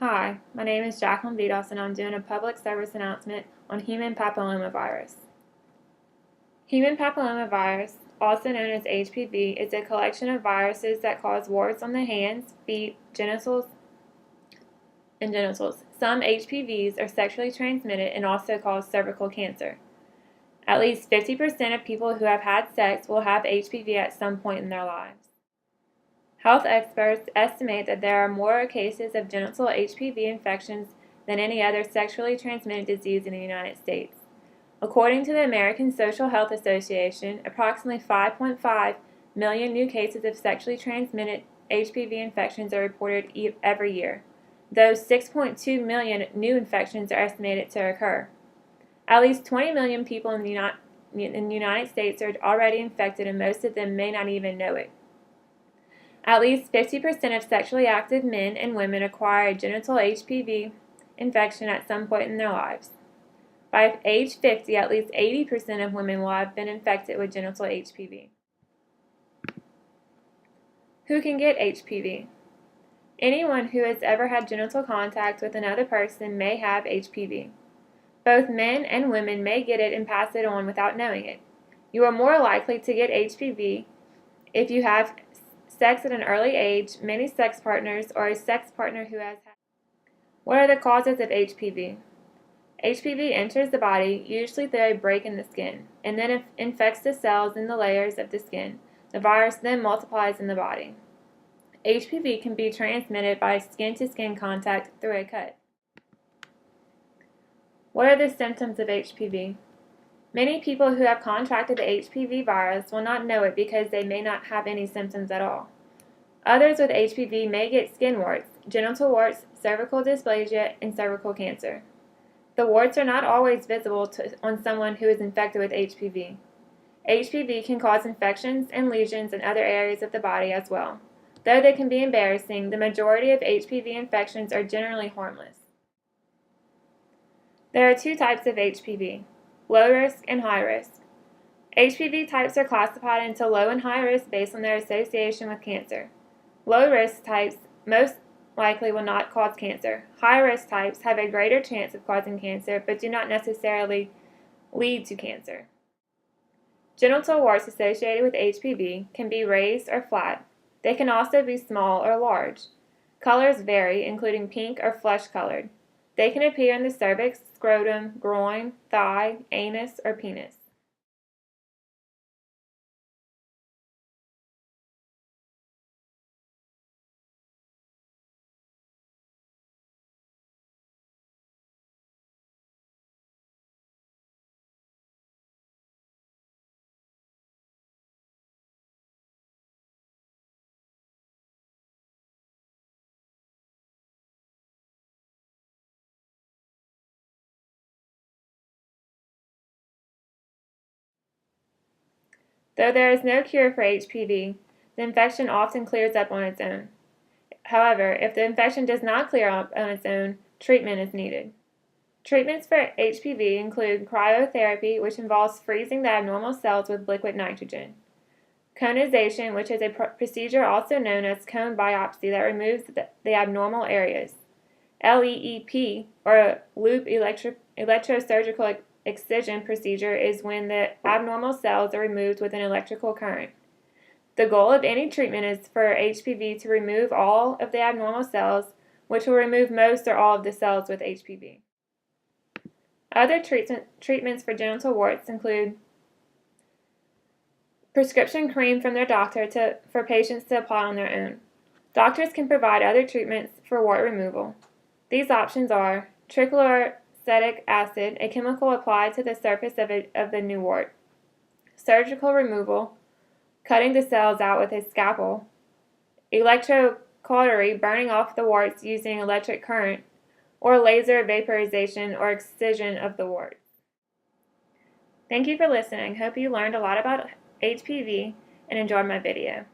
Hi, my name is Jacqueline Vidos and I'm doing a public service announcement on human papillomavirus. Human papillomavirus, also known as HPV, is a collection of viruses that cause warts on the hands, feet, genitals, and genitals. Some HPVs are sexually transmitted and also cause cervical cancer. At least 50% of people who have had sex will have HPV at some point in their lives. Health experts estimate that there are more cases of genital HPV infections than any other sexually transmitted disease in the United States. According to the American Social Health Association, approximately 5.5 million new cases of sexually transmitted HPV infections are reported every year, though 6.2 million new infections are estimated to occur. At least 20 million people in the United States are already infected, and most of them may not even know it. At least 50% of sexually active men and women acquire a genital HPV infection at some point in their lives. By age 50, at least 80% of women will have been infected with genital HPV. Who can get HPV? Anyone who has ever had genital contact with another person may have HPV. Both men and women may get it and pass it on without knowing it. You are more likely to get HPV if you have sex at an early age, many sex partners, or a sex partner who has had. What are the causes of HPV? HPV enters the body, usually through a break in the skin, and then infects the cells in the layers of the skin. The virus then multiplies in the body. HPV can be transmitted by skin-to-skin contact through a cut. What are the symptoms of HPV? Many people who have contracted the HPV virus will not know it because they may not have any symptoms at all. Others with HPV may get skin warts, genital warts, cervical dysplasia, and cervical cancer. The warts are not always visible on someone who is infected with HPV. HPV can cause infections and lesions in other areas of the body as well. Though they can be embarrassing, the majority of HPV infections are generally harmless. There are two types of HPV, low risk and high risk. HPV types are classified into low and high risk based on their association with cancer. Low risk types most likely will not cause cancer. High risk types have a greater chance of causing cancer but do not necessarily lead to cancer. Genital warts associated with HPV can be raised or flat. They can also be small or large. Colors vary, including pink or flesh-colored. They can appear in the cervix, scrotum, groin, thigh, anus, or penis. Though there is no cure for HPV, the infection often clears up on its own. However, if the infection does not clear up on its own, treatment is needed. Treatments for HPV include cryotherapy, which involves freezing the abnormal cells with liquid nitrogen; conization, which is a procedure also known as cone biopsy that removes the abnormal areas; LEEP, or loop electrosurgical excision procedure, is when the abnormal cells are removed with an electrical current. The goal of any treatment is for HPV to remove all of the abnormal cells, which will remove most or all of the cells with HPV. Other treatments for genital warts include prescription cream from their doctor for patients to apply on their own. Doctors can provide other treatments for wart removal. These options are trichloroacetic acid, a chemical applied to the surface of the new wart; surgical removal, cutting the cells out with a scalpel; electrocautery, burning off the warts using electric current; or laser vaporization or excision of the wart. Thank you for listening. Hope you learned a lot about HPV and enjoyed my video.